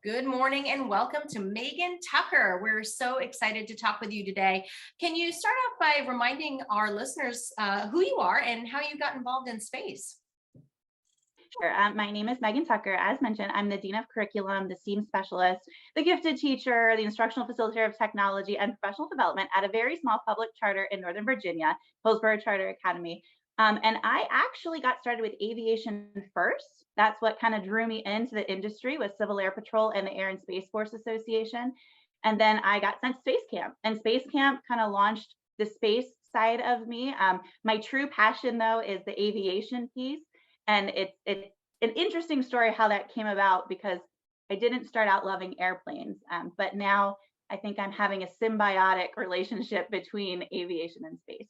Good morning and welcome to Megan Tucker. We're so excited to talk with you today. Can you start off by reminding our listeners who you are and how you got involved in space? Sure. My name is Megan Tucker. As mentioned, I'm the Dean of Curriculum, the STEAM Specialist, the Gifted Teacher, the Instructional Facilitator of Technology and Professional Development at a very small public charter in Northern Virginia, Hillsborough Charter Academy. And I actually got started with aviation first. That's what kind of drew me into the industry with Civil Air Patrol and the Air and Space Force Association. And then I got sent to Space Camp, and Space Camp kind of launched the space side of me. My true passion, though, is the aviation piece. And it's an interesting story how that came about, because I didn't start out loving airplanes, but now I think I'm having a symbiotic relationship between aviation and space.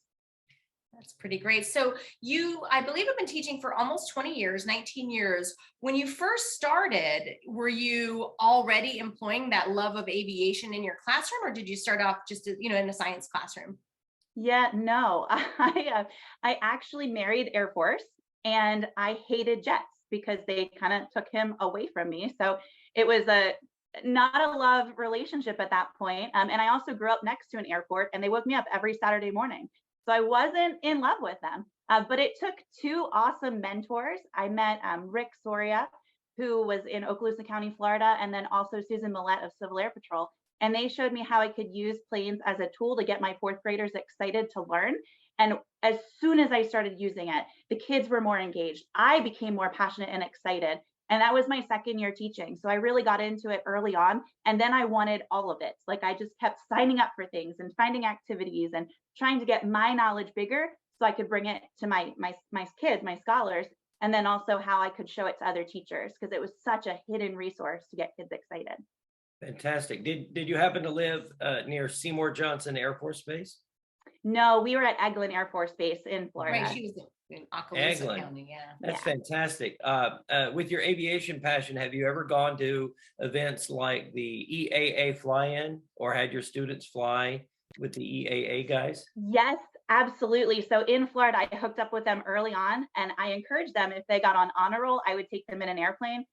That's pretty great. So you, I believe, have been teaching for almost 20 years, 19 years. When you first started, were you already employing that love of aviation in your classroom, or did you start off just, in a science classroom? Yeah, no, I actually married Air Force, and I hated jets because they kind of took him away from me. So it was not a love relationship at that point. And I also grew up next to an airport, and they woke me up every Saturday morning. So I wasn't in love with them. But it took two awesome mentors. I met Rick Soria, who was in Okaloosa County, Florida, and then also Susan Millette of Civil Air Patrol. And they showed me how I could use planes as a tool to get my fourth graders excited to learn. And as soon as I started using it, the kids were more engaged. I became more passionate and excited. And that was my second year teaching. So I really got into it early on. And then I wanted all of it. Like, I just kept signing up for things and finding activities and trying to get my knowledge bigger so I could bring it to my kids, my scholars, and then also how I could show it to other teachers, because it was such a hidden resource to get kids excited. Fantastic. Did you happen to live near Seymour Johnson Air Force Base? No, we were at Eglin Air Force Base in Florida. Right, she was in Okaloosa Eglin. County, yeah. That's fantastic. With your aviation passion, have you ever gone to events like the EAA fly-in, or had your students fly with the EAA guys? Yes, absolutely. So in Florida, I hooked up with them early on, and I encouraged them, if they got on honor roll, I would take them in an airplane.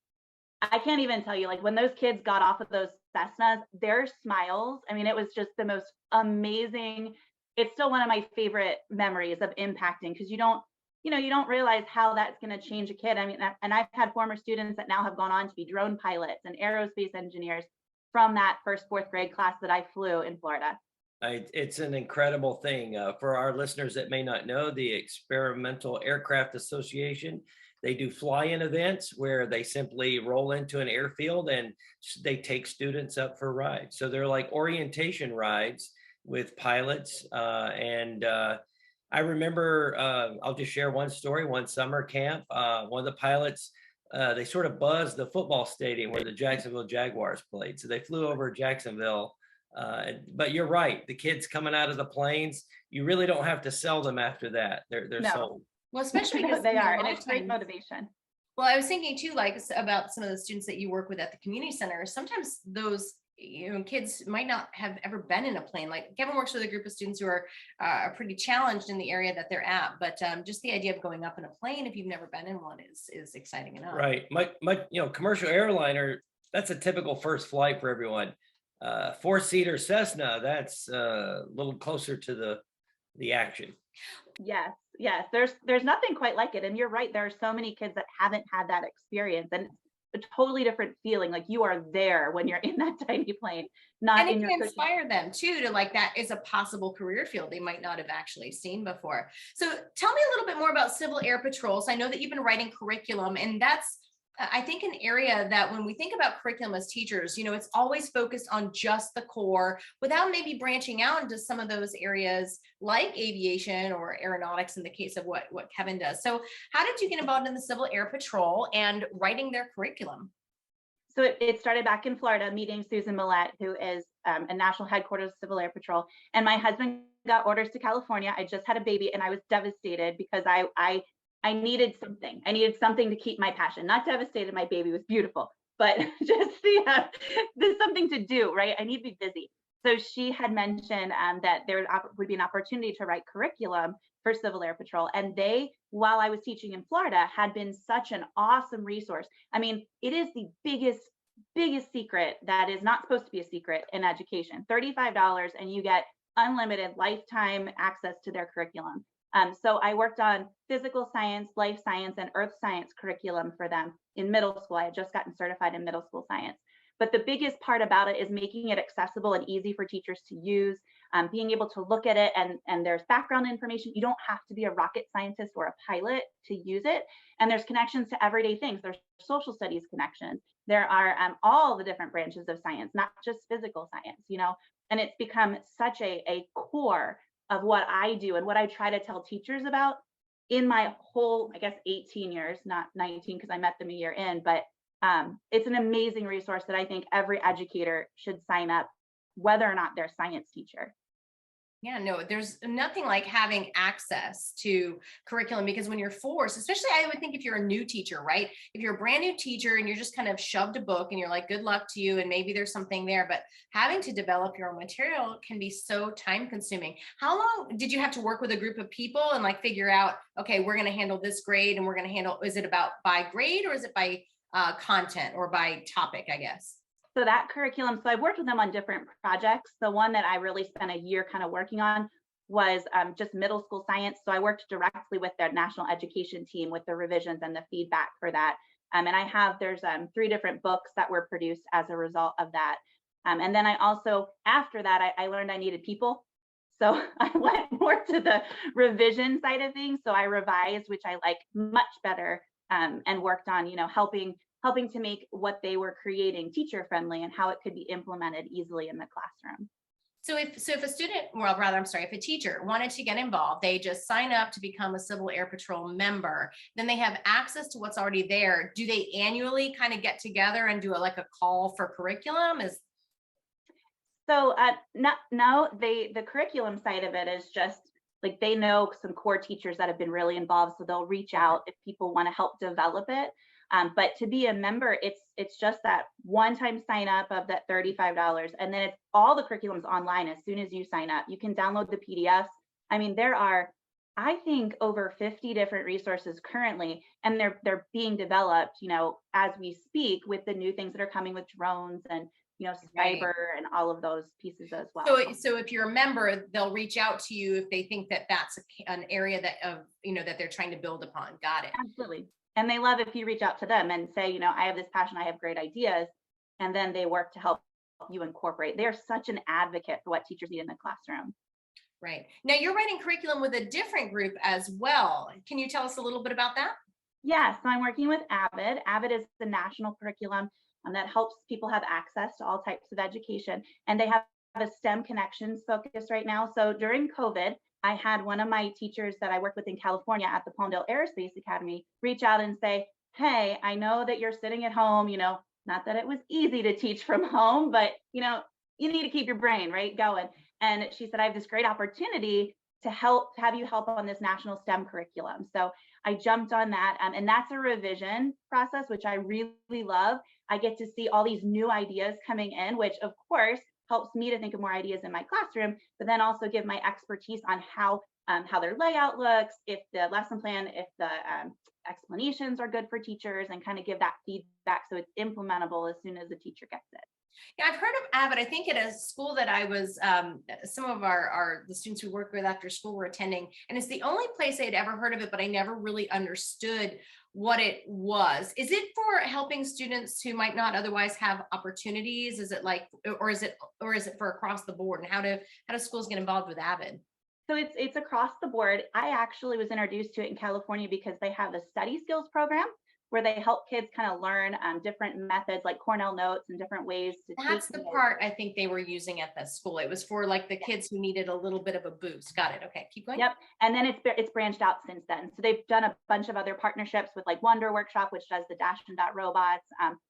I can't even tell you, like, when those kids got off of those Cessnas, their smiles, I mean, it was just the most amazing. It's still one of my favorite memories of impacting, because you don't realize how that's going to change a kid. I mean, and I've had former students that now have gone on to be drone pilots and aerospace engineers from that first fourth grade class that I flew in Florida. It's an incredible thing. For our listeners that may not know, the Experimental Aircraft Association, they do fly-in events where they simply roll into an airfield and they take students up for rides. So they're like orientation rides with pilots. I remember, I'll just share one story. One summer camp, one of the pilots, they sort of buzzed the football stadium where the Jacksonville Jaguars played. So they flew over Jacksonville. But you're right, the kids coming out of the planes, you really don't have to sell them after that. They're No. sold. Well, especially because they are, and it's great motivation. Well, I was thinking too, like, about some of the students that you work with at the community center. Sometimes those kids might not have ever been in a plane. Like, Kevin works with a group of students who are pretty challenged in the area that they're at, but just the idea of going up in a plane, if you've never been in one, is exciting enough. Right. My commercial airliner, that's a typical first flight for everyone. Four-seater Cessna, that's a little closer to the action. Yes, there's nothing quite like it. And you're right, there are so many kids that haven't had that experience, and it's a totally different feeling. Like, you are there when you're in that tiny plane, not and it in your can cushion. inspire them too, to, like, that is a possible career field they might not have actually seen before. So tell me a little bit more about Civil Air Patrol. So I know that you've been writing curriculum, and that's I think an area that when we think about curriculum as teachers, it's always focused on just the core without maybe branching out into some of those areas like aviation or aeronautics in the case of what Kevin does. So how did you get involved in the Civil Air Patrol and writing their curriculum? So it started back in Florida, meeting Susan Millette, who is a national headquarters of Civil Air Patrol. And my husband got orders to California. I just had a baby, and I was devastated because I needed something. I needed something to keep my passion. Not devastated, my baby was beautiful, but just there's something to do, right? I need to be busy. So she had mentioned that there would be an opportunity to write curriculum for Civil Air Patrol. And they, while I was teaching in Florida, had been such an awesome resource. I mean, it is the biggest biggest secret that is not supposed to be a secret in education. $35 and you get unlimited lifetime access to their curriculum. So I worked on physical science, life science, and earth science curriculum for them in middle school. I had just gotten certified in middle school science. But the biggest part about it is making it accessible and easy for teachers to use, being able to look at it, and there's background information. You don't have to be a rocket scientist or a pilot to use it. And there's connections to everyday things. There's social studies connections. There are all the different branches of science, not just physical science, and it's become such a core of what I do and what I try to tell teachers about in my whole, I guess, 18 years, not 19, because I met them a year in, but it's an amazing resource that I think every educator should sign up, whether or not they're a science teacher. Yeah, no, there's nothing like having access to curriculum, because when you're forced, especially I would think if you're a new teacher, right? If you're a brand new teacher and you're just kind of shoved a book and you're like, good luck to you, and maybe there's something there, but having to develop your own material can be so time consuming. How long did you have to work with a group of people and like figure out, okay, we're going to handle this grade and we're going to handle, is it about by grade or is it by content or by topic, I guess? So that curriculum, so I've worked with them on different projects. The one that I really spent a year kind of working on was just middle school science. So I worked directly with their national education team with the revisions and the feedback for that. And there's 3 different books that were produced as a result of that. And then I also, after that, I learned I needed people. So I went more to the revision side of things. So I revised, which I like much better, and worked on, helping to make what they were creating teacher friendly and how it could be implemented easily in the classroom. So if a student, well, rather, I'm sorry, if a teacher wanted to get involved, they just sign up to become a Civil Air Patrol member, then they have access to what's already there. Do they annually kind of get together and do a call for curriculum? So the curriculum side of it is just like, they know some core teachers that have been really involved, so they'll reach out if people want to help develop it. But to be a member, it's just that one-time sign up of that $35, and then it's all the curriculums online as soon as you sign up. You can download the PDFs. I mean, there are, I think, over 50 different resources currently, and they're being developed, as we speak, with the new things that are coming with drones and cyber and all of those pieces as well. So if you're a member, they'll reach out to you if they think that that's an area that that they're trying to build upon. Got it. Absolutely. And they love if you reach out to them and say, I have this passion, I have great ideas, and then they work to help you incorporate. They're such an advocate for what teachers need in the classroom. Right. Now you're writing curriculum with a different group as well. Can you tell us a little bit about that? Yeah, so I'm working with AVID. AVID is the national curriculum that helps people have access to all types of education. And they have a STEM connections focus right now. So during COVID, I had one of my teachers that I work with in California at the Palmdale Aerospace Academy reach out and say, hey, I know that you're sitting at home, not that it was easy to teach from home, but you need to keep your brain going. And she said, I have this great opportunity to have you help on this national STEM curriculum. So I jumped on that, and that's a revision process, which I really love. I get to see all these new ideas coming in, which of course helps me to think of more ideas in my classroom, but then also give my expertise on how their layout looks, if the lesson plan, if the explanations are good for teachers, and kind of give that feedback so it's implementable as soon as the teacher gets it. Yeah, I've heard of AVID. I think at a school that I was, some of the students we work with after school were attending, and it's the only place I had ever heard of it, but I never really understood what it was. Is it for helping students who might not otherwise have opportunities? Is it or is it for across the board? And how do schools get involved with AVID? So it's across the board. I actually was introduced to it in California because they have a study skills program where they help kids kind of learn different methods like Cornell notes and different ways to That's the part I think they were using at the school. It was for the kids who needed a little bit of a boost. Got it. Okay, keep going. Yep. And then it's branched out since then. So they've done a bunch of other partnerships with Wonder Workshop, which does the Dash and Dot robots,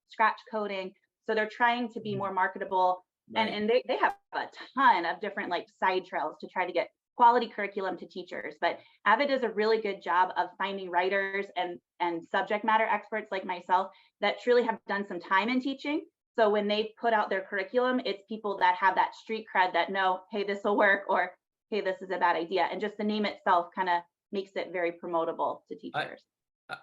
scratch coding. So they're trying to be more marketable. Right. And they have a ton of different side trails to try to get quality curriculum to teachers. But AVID does a really good job of finding writers and subject matter experts like myself that truly have done some time in teaching. So when they put out their curriculum, it's people that have that street cred that know, hey, this will work, or hey, this is a bad idea. And just the name itself kind of makes it very promotable to teachers.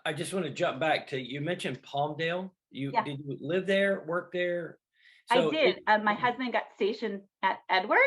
I just want to jump back to, you mentioned Palmdale. Yeah. Did you live there, work there? I So did. My husband got stationed at Edwards,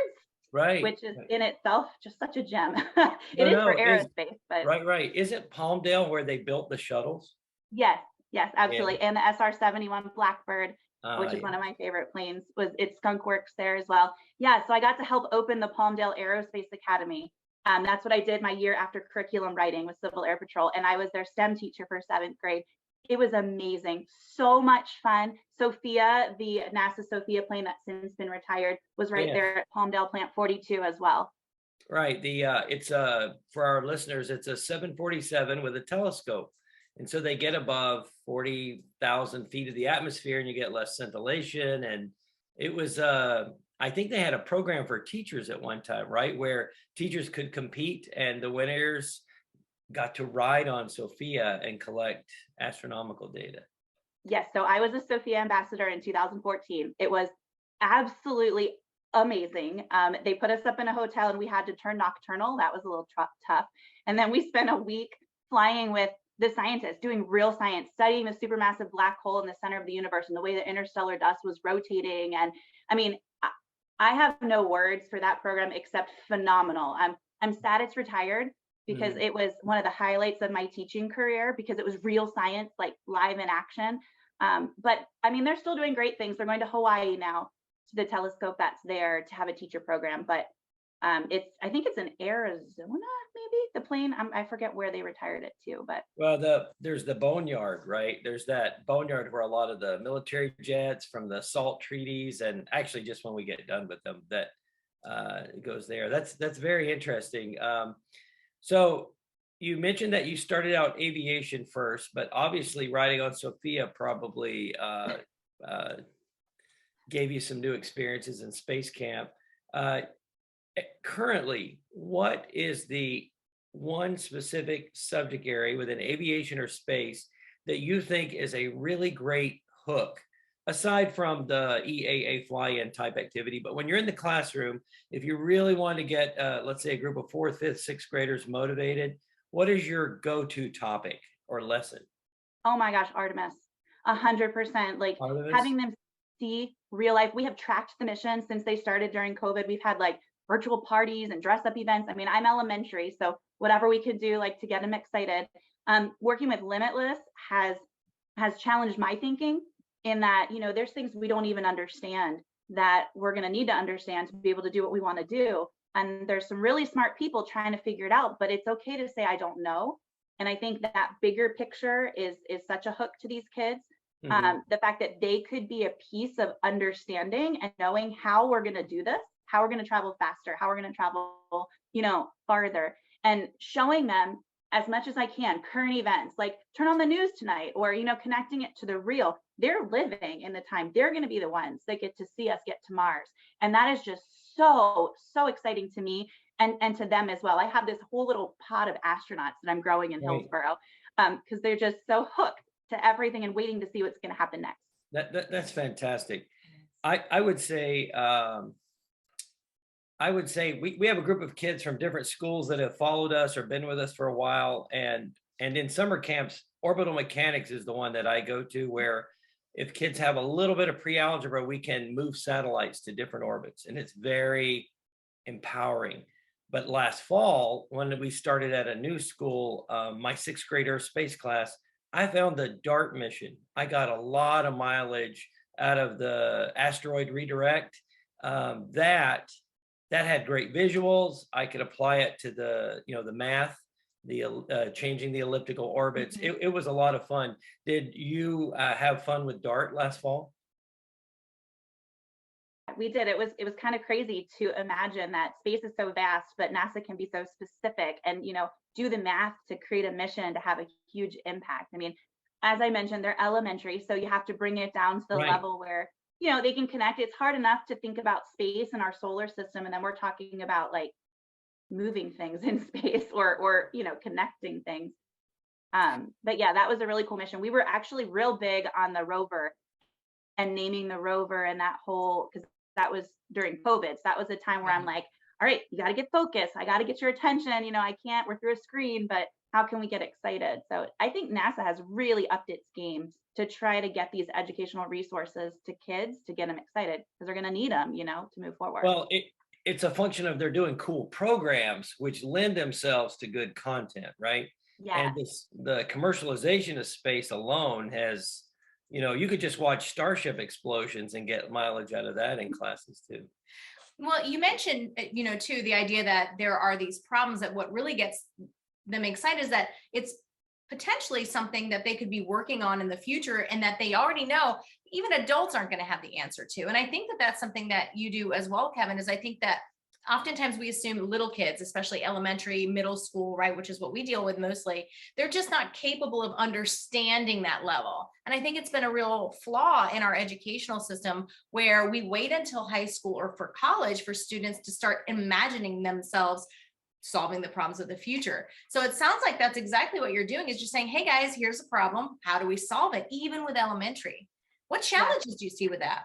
right. which is in itself just such a gem. It No, is for no, aerospace, but right. Isn't Palmdale where they built the shuttles? yes, yes, Yeah. absolutely. And the SR-71 Blackbird, which is Yeah. one of my favorite planes, was it's Skunk Works there as well. Yeah, so I got to help open the Palmdale Aerospace Academy. That's what I did my year after curriculum writing with Civil Air Patrol, and I was their STEM teacher for 7th grade. It was amazing, so much fun. Sophia, the NASA Sophia plane that's since been retired, was right Yeah. there at Palmdale Plant 42 as well. Right. It's for our listeners, it's a 747 with a telescope. And so they get above 40,000 feet of the atmosphere and you get less scintillation. And it was I think they had a program for teachers at one time, right? Where teachers could compete and the winners got to ride on Sophia and collect astronomical data. Yes, so I was a Sophia ambassador in 2014. It was absolutely amazing. They put us up in a hotel and we had to turn nocturnal. That was a little tough. And then we spent a week flying with the scientists doing real science, studying the supermassive black hole in the center of the universe and the way that interstellar dust was rotating. And I mean, I have no words for that program except phenomenal. I'm sad it's retired because it was one of the highlights of my teaching career because it was real science, like live in action. But I mean, they're still doing great things. They're going to Hawaii now to the telescope that's there to have a teacher program. But I think it's in Arizona, maybe the plane. I forget where they retired it to, but Well, there's the boneyard, right? There's that boneyard where a lot of the military jets from the SALT treaties, and actually just when we get done with them, that it goes there. That's very interesting. So you mentioned that you started out aviation first, but obviously riding on Sophia probably gave you some new experiences in space camp. Currently, what is the one specific subject area within aviation or space that you think is a really great hook, aside from the EAA fly-in type activity? But when you're in the classroom, if you really want to get, let's say, a group of 4th, 5th, 6th graders motivated, what is your go-to topic or lesson? oh my gosh, Artemis, 100%. Like Artemis? having them see real life. We have tracked the mission since they started during COVID. We've had like virtual parties and dress up events. I mean, I'm elementary, so whatever we could do like to get them excited. Working with Limitless has challenged my thinking in that, you know, there's things we don't even understand that we're going to need to understand to be able to do what we want to do. And there's some really smart people trying to figure it out, but it's okay to say, I don't know. And I think that bigger picture is such a hook to these kids. The fact that they could be a piece of understanding and knowing how we're going to do this, how we're going to travel faster, how we're going to travel, you know, farther, and showing them as much as I can current events, like turn on the news tonight, or, you know, connecting it to the real. They're living in the time. They're going to be the ones that get to see us get to Mars. And that is just so exciting to me and to them as well. I have this whole little pod of astronauts that I'm growing in Hillsboro because they're just so hooked to everything and waiting to see what's going to happen next. That's fantastic. I would say we have a group of kids from different schools that have followed us or been with us for a while, and in summer camps, orbital mechanics is the one that I go to, where if kids have a little bit of pre-algebra, we can move satellites to different orbits, and it's very empowering. But last fall, when we started at a new school, my 6th grade Aerospace class, I found the DART mission. I got a lot of mileage out of the asteroid redirect. That had great visuals. I could apply it to the math, the changing the elliptical orbits. It was a lot of fun. Did you have fun with DART last fall? We did. It was kind of crazy to imagine that space is so vast, but NASA can be so specific and, you know, do the math to create a mission to have a huge impact. I mean, as I mentioned, they're elementary, so you have to bring it down to the level where, you know, they can connect. It's hard enough to think about space and our solar system, and then we're talking about like moving things in space or you know, connecting things. But yeah, that was a really cool mission. We were actually real big on the rover and naming the rover and that whole, because that was during COVID. So that was a time where I'm like, all right, you got to get focused. I got to get your attention. You know, I can't, we're through a screen, but How can we get excited? So I think NASA has really upped its game to try to get these educational resources to kids to get them excited because they're going to need them, to move forward. Well, it's a function of they're doing cool programs which lend themselves to good content, right? Yeah. And the commercialization of space alone has, you could just watch Starship explosions and get mileage out of that in classes too. Well, you mentioned, too, the idea that there are these problems, that what really gets them excited is that it's potentially something that they could be working on in the future, and that they already know even adults aren't going to have the answer to. And I think that that's something that you do as well, Kevin, is I think that oftentimes we assume little kids, especially elementary, middle school, right, which is what we deal with mostly, they're just not capable of understanding that level. And I think it's been a real flaw in our educational system, where we wait until high school or for college for students to start imagining themselves solving the problems of the future. So it sounds like that's exactly what you're doing, is just saying, hey guys, here's a problem. How do we solve it? Even with elementary. What challenges do you see with that?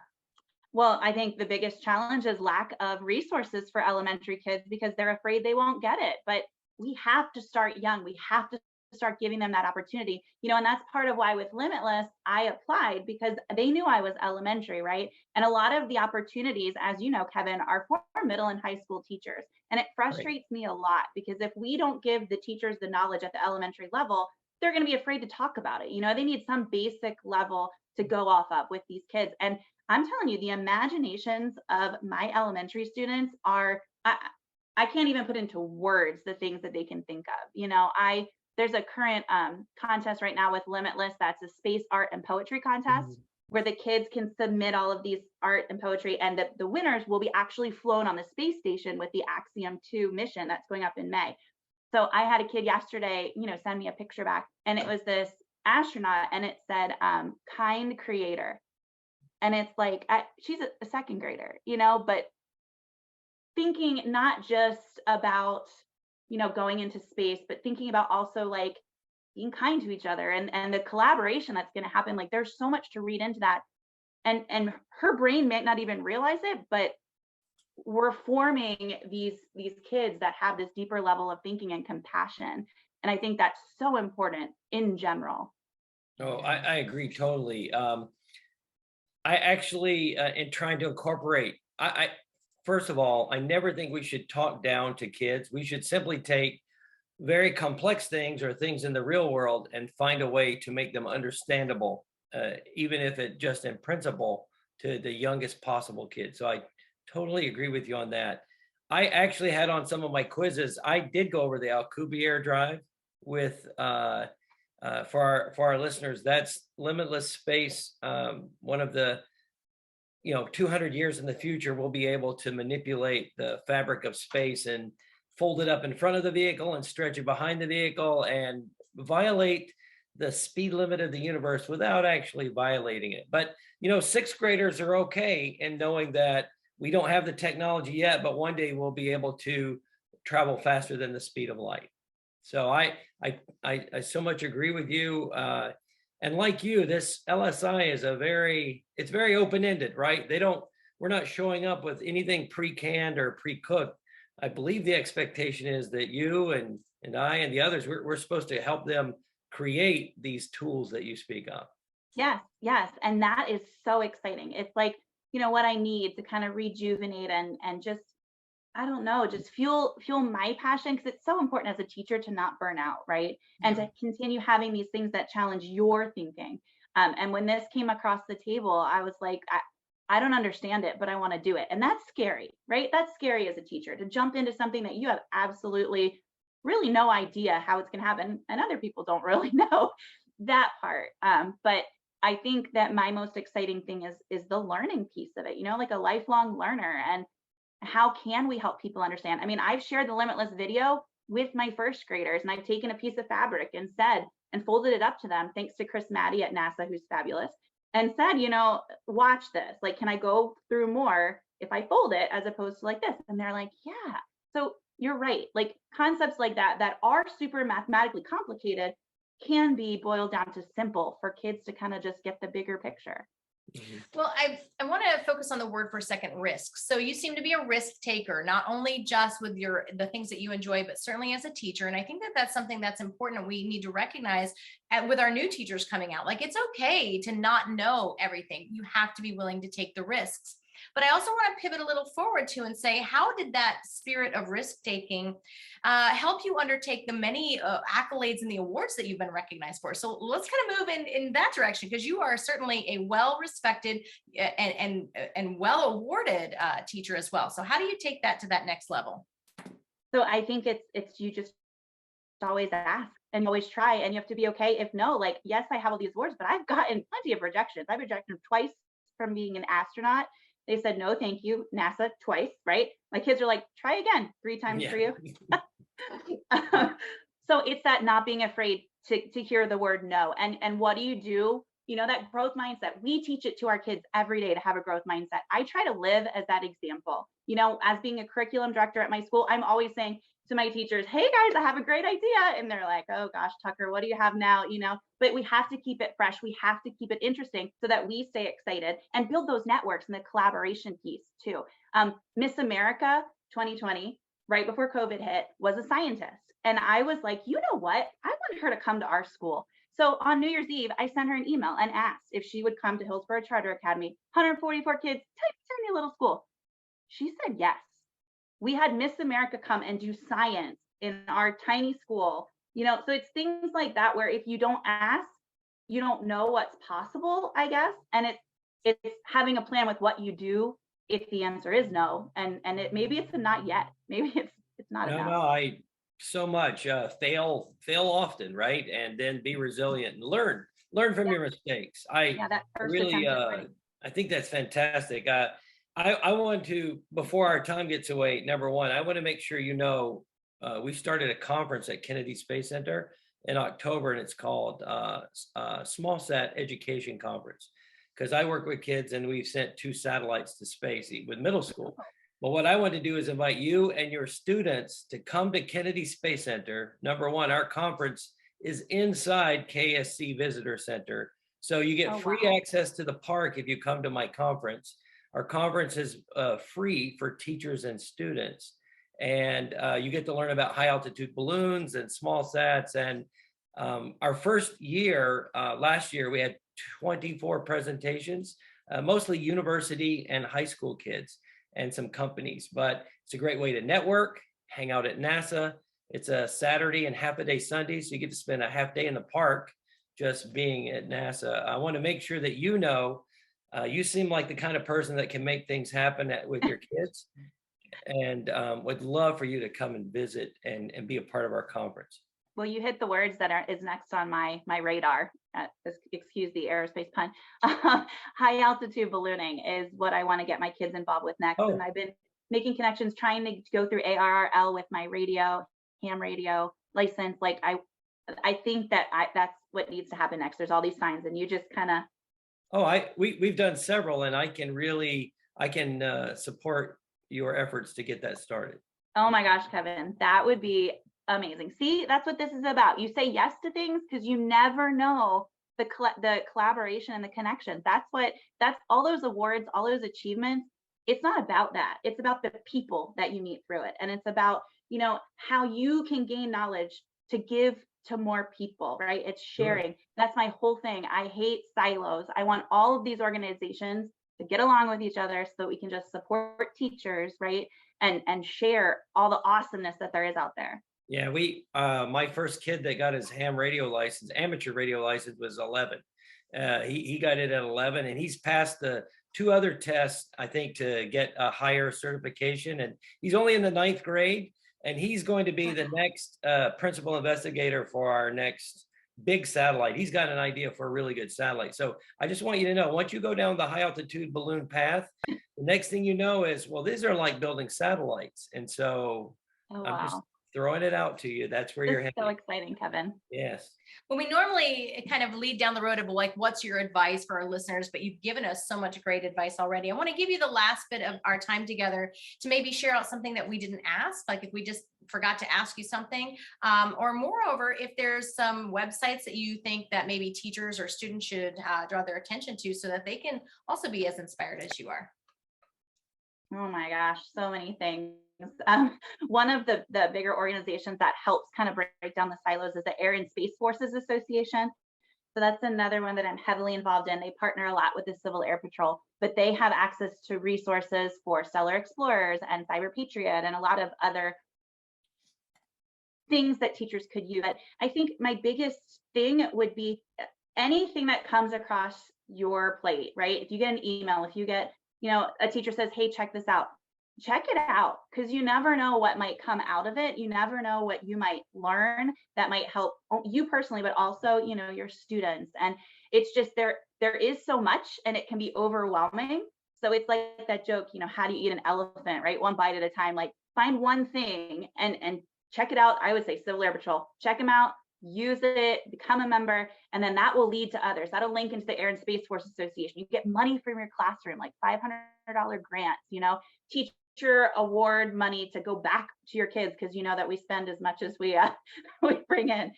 Well, I think the biggest challenge is lack of resources for elementary kids because they're afraid they won't get it. But we have to start young. We have to start giving them that opportunity, and that's part of why with Limitless, I applied because they knew I was elementary, right? And a lot of the opportunities, as you know, Kevin, are for middle and high school teachers. And it frustrates me a lot because if we don't give the teachers the knowledge at the elementary level, they're going to be afraid to talk about it. They need some basic level to go off of with these kids. And I'm telling you, the imaginations of my elementary students are, I can't even put into words the things that they can think of. There's a current contest right now with Limitless that's a space art and poetry contest where the kids can submit all of these art and poetry, and the winners will be actually flown on the space station with the Axiom 2 mission that's going up in May. So I had a kid yesterday, send me a picture back, and it was this astronaut, and it said, kind creator. And it's like, she's a second grader, but thinking not just about, going into space, but thinking about also like being kind to each other and the collaboration that's going to happen. Like there's so much to read into that. And her brain may not even realize it, but we're forming these kids that have this deeper level of thinking and compassion. And I think that's so important in general. Oh, I agree totally. I actually, in trying to incorporate, first of all, I never think we should talk down to kids. We should simply take very complex things or things in the real world and find a way to make them understandable, even if it just in principle to the youngest possible kid. So I totally agree with you on that. I actually had on some of my quizzes, I did go over the Alcubierre drive with, for our listeners, that's limitless space. One of the 200 years in the future, we'll be able to manipulate the fabric of space and fold it up in front of the vehicle and stretch it behind the vehicle and violate the speed limit of the universe without actually violating it. But, sixth graders are okay in knowing that we don't have the technology yet, but one day we'll be able to travel faster than the speed of light. So I so much agree with you. And like you, this LSI is it's very open-ended, right? We're not showing up with anything pre-canned or pre-cooked. I believe the expectation is that you and I and the others, we're supposed to help them create these tools that you speak of. Yes. And that is so exciting. It's like, what I need to kind of rejuvenate and just, I don't know, just fuel my passion, because it's so important as a teacher to not burn out, right? And to continue having these things that challenge your thinking. And when this came across the table, I was like, I don't understand it, but I want to do it. And that's scary, right? That's scary as a teacher, to jump into something that you have absolutely really no idea how it's going to happen. And other people don't really know that part. But I think that my most exciting thing is the learning piece of it, like a lifelong learner. And how can we help people understand? I mean, I've shared the Limitless video with my first graders, and I've taken a piece of fabric and folded it up to them, thanks to Chris Maddie at NASA, who's fabulous, and said, watch this. Like, can I go through more if I fold it as opposed to like this? And they're like, yeah. So you're right. Like concepts like that are super mathematically complicated can be boiled down to simple for kids to kind of just get the bigger picture. Well, I want to focus on the word for a second, risk. So you seem to be a risk taker, not only just with the things that you enjoy, but certainly as a teacher. And I think that that's something that's important. We need to recognize with our new teachers coming out, like it's okay to not know everything. You have to be willing to take the risks. But I also want to pivot a little forward to and say, how did that spirit of risk taking help you undertake the many accolades and the awards that you've been recognized for? So let's kind of move in that direction, because you are certainly a well-respected and well-awarded teacher as well. So how do you take that to that next level? So I think it's you just always ask and always try, and you have to be okay if no. Like, yes, I have all these awards, but I've gotten plenty of rejections. I've rejected twice from being an astronaut. They said, no, thank you, NASA, twice, right? My kids are like, try again, 3 times for you. So it's that not being afraid to hear the word no. And what do? You know, that growth mindset, we teach it to our kids every day to have a growth mindset. I try to live as that example. You know, as being a curriculum director at my school, I'm always saying to my teachers, hey guys, I have a great idea. And they're like, oh gosh, Tucker, what do you have now? You know, but we have to keep it fresh. We have to keep it interesting so that we stay excited and build those networks and the collaboration piece too. Miss America 2020, right before COVID hit, was a scientist. And I was like, you know what? I want her to come to our school. So on New Year's Eve, I sent her an email and asked if she would come to Hillsborough Charter Academy, 144 kids, tiny little school. She said yes. We had Miss America come and do science in our tiny school. You know, so it's things like that where if you don't ask, you don't know what's possible, I guess. And it's having a plan with what you do if the answer is no. And maybe it's a not yet. Maybe it's not No, enough. no, I so much fail often, right? And then be resilient and learn from your mistakes. Yeah, that first Really, attempt at quitting. I think that's fantastic. I want to, before our time gets away, number one, I want to make sure you know, we started a conference at Kennedy Space Center in October, and it's called Small Sat Education Conference, because I work with kids and we've sent 2 satellites to space with middle school. But what I want to do is invite you and your students to come to Kennedy Space Center. Number one, our conference is inside KSC Visitor Center. So you get free access to the park if you come to my conference. Our conference is free for teachers and students. And you get to learn about high altitude balloons and small sats. And our first year, last year, we had 24 presentations, mostly university and high school kids and some companies. But it's a great way to network, hang out at NASA. It's a Saturday and half a day Sunday, so you get to spend a half day in the park just being at NASA. I want to make sure that you know, you seem like the kind of person that can make things happen with your kids, and would love for you to come and visit and be a part of our conference. Well, you hit the words that is next on my radar. Excuse the aerospace pun. High altitude ballooning is what I want to get my kids involved with next. And I've been making connections, trying to go through ARRL with my ham radio license. Like I think that's what needs to happen next. There's all these signs, and you just kind of. We've done several, and I can support your efforts to get that started. Oh my gosh, Kevin, that would be amazing. See, that's what this is about. You say yes to things because you never know the collaboration and the connections. That's all those awards, all those achievements. It's not about that. It's about the people that you meet through it. And it's about, you know, how you can gain knowledge to give to more people, right? It's sharing. Sure. That's my whole thing. I hate silos. I want all of these organizations to get along with each other so that we can just support teachers, right? And share all the awesomeness that there is out there. Yeah, my first kid that got his ham radio license, amateur radio license, was 11. He got it at 11, and he's passed the 2 other tests, I think, to get a higher certification. And he's only in the 9th grade, and he's going to be the next principal investigator for our next big satellite. He's got an idea for a really good satellite. So I just want you to know, once you go down the high altitude balloon path, the next thing you know is, well, these are like building satellites. And so I'm just throwing it out to you. That's where you're heading. So exciting, Kevin. Yes. Well, we normally kind of lead down the road of like, what's your advice for our listeners? But you've given us so much great advice already. I want to give you the last bit of our time together to maybe share out something that we didn't ask. Like if we just forgot to ask you something, or moreover, if there's some websites that you think that maybe teachers or students should draw their attention to so that they can also be as inspired as you are. Oh my gosh, so many things. One of the bigger organizations that helps kind of break down the silos is the Air and Space Forces Association. So that's another one that I'm heavily involved in. They partner a lot with the Civil Air Patrol, but they have access to resources for Stellar Explorers and Cyber Patriot and a lot of other things that teachers could use. But I think my biggest thing would be anything that comes across your plate, right? If you get an email, if you get, a teacher says, hey, check this out. Check it out, because you never know what might come out of it. You never know what you might learn that might help you personally, but also, your students. And it's just there is so much and it can be overwhelming. So it's like that joke, how do you eat an elephant, right? One bite at a time. Like find one thing and check it out. I would say Civil Air Patrol, check them out, use it, become a member, and then that will lead to others. That'll link into the Air and Space Force Association. You get money from your classroom, like $500 grants, teacher award money to go back to your kids, because that we spend as much as we we bring in.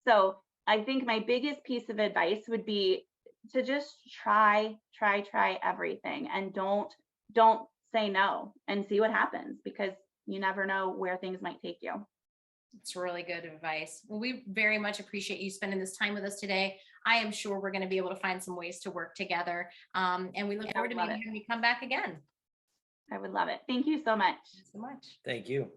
So I think my biggest piece of advice would be to just try everything, and don't say no, and see what happens, because you never know where things might take you. It's really good advice. Well, we very much appreciate you spending this time with us today. I am sure we're going to be able to find some ways to work together. And we look forward to maybe having you come back again. I would love it. Thank you so much. Thanks so much. Thank you.